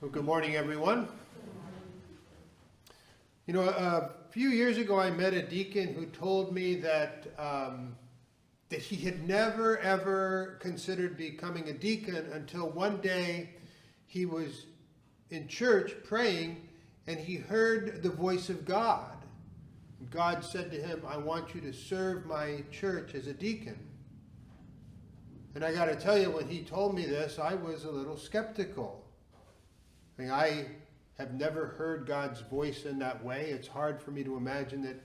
Well, good morning, everyone. You know, a few years ago, I met a deacon who told me that he had never, ever considered becoming a deacon until one day he was in church praying and he heard the voice of God. God said to him, "I want you to serve my church as a deacon." And I got to tell you, when he told me this, I was a little skeptical. I have never heard God's voice in that way. It's hard for me to imagine that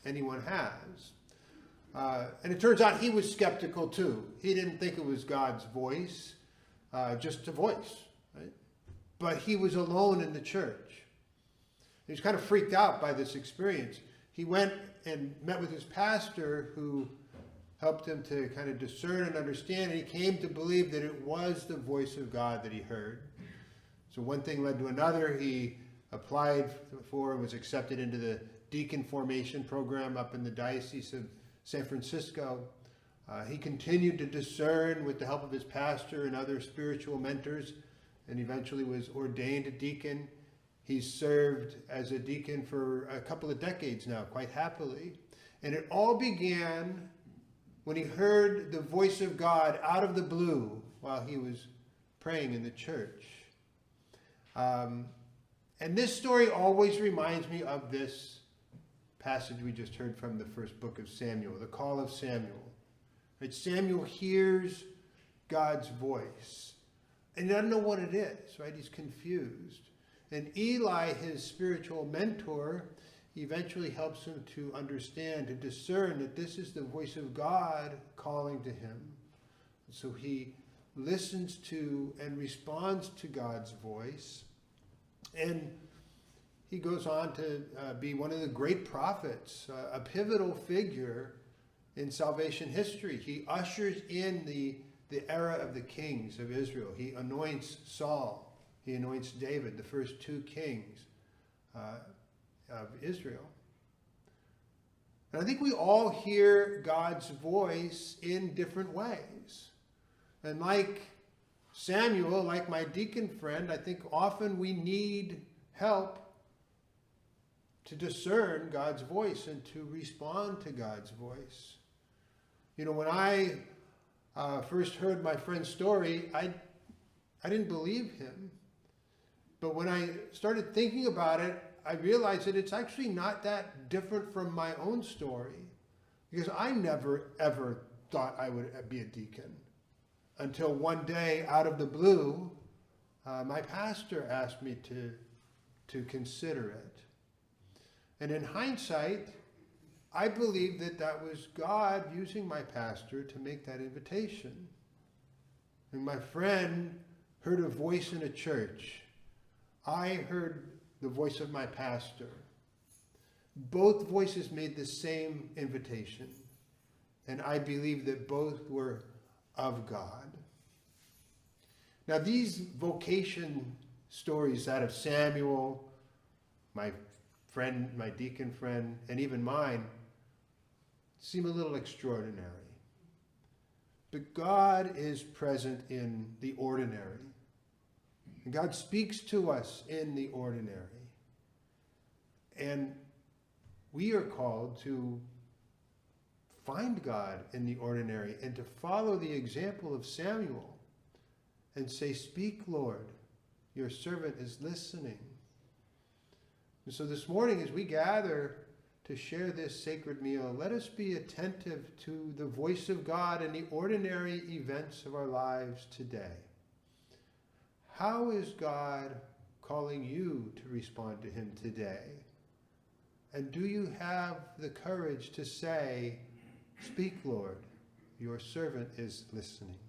anyone has. And it turns out he was skeptical too. He didn't think it was God's voice, just a voice. Right? But he was alone in the church. He was kind of freaked out by this experience. He went and met with his pastor, who helped him to kind of discern and understand. And he came to believe that it was the voice of God that he heard. So one thing led to another. He applied for and was accepted into the deacon formation program up in the Diocese of San Francisco. He continued to discern with the help of his pastor and other spiritual mentors, and eventually was ordained a deacon. He's served as a deacon for a couple of decades now, quite happily. And it all began when he heard the voice of God out of the blue while he was praying in the church. And this story always reminds me of this passage we just heard from the first book of Samuel, the call of Samuel. Right? Samuel hears God's voice, and he doesn't know what it is, right? He's confused. And Eli, his spiritual mentor, eventually helps him to understand, to discern that this is the voice of God calling to him. So he listens to and responds to God's voice. And he goes on to be one of the great prophets, a pivotal figure in salvation history. He ushers in the era of the kings of Israel. He anoints Saul. He anoints David, the first two kings of Israel. And I think we all hear God's voice in different ways. And like Samuel, like my deacon friend, I think often we need help to discern God's voice and to respond to God's voice. You know, when I first heard my friend's story, I didn't believe him. But when I started thinking about it, I realized that it's actually not that different from my own story, because I never, ever thought I would be a deacon. Until one day, out of the blue, my pastor asked me to consider it. And in hindsight, I believe that that was God using my pastor to make that invitation. And my friend heard a voice in a church. I heard the voice of my pastor. Both voices made the same invitation. And I believe that both were of God. Now, these vocation stories out of Samuel, my friend, my deacon friend, and even mine, seem a little extraordinary. But God is present in the ordinary. And God speaks to us in the ordinary. And we are called to find God in the ordinary and to follow the example of Samuel and say, "Speak, Lord, your servant is listening." And so this morning, as we gather to share this sacred meal, let us be attentive to the voice of God in the ordinary events of our lives today. How is God calling you to respond to him today? And do you have the courage to say, "Speak, Lord, your servant is listening"?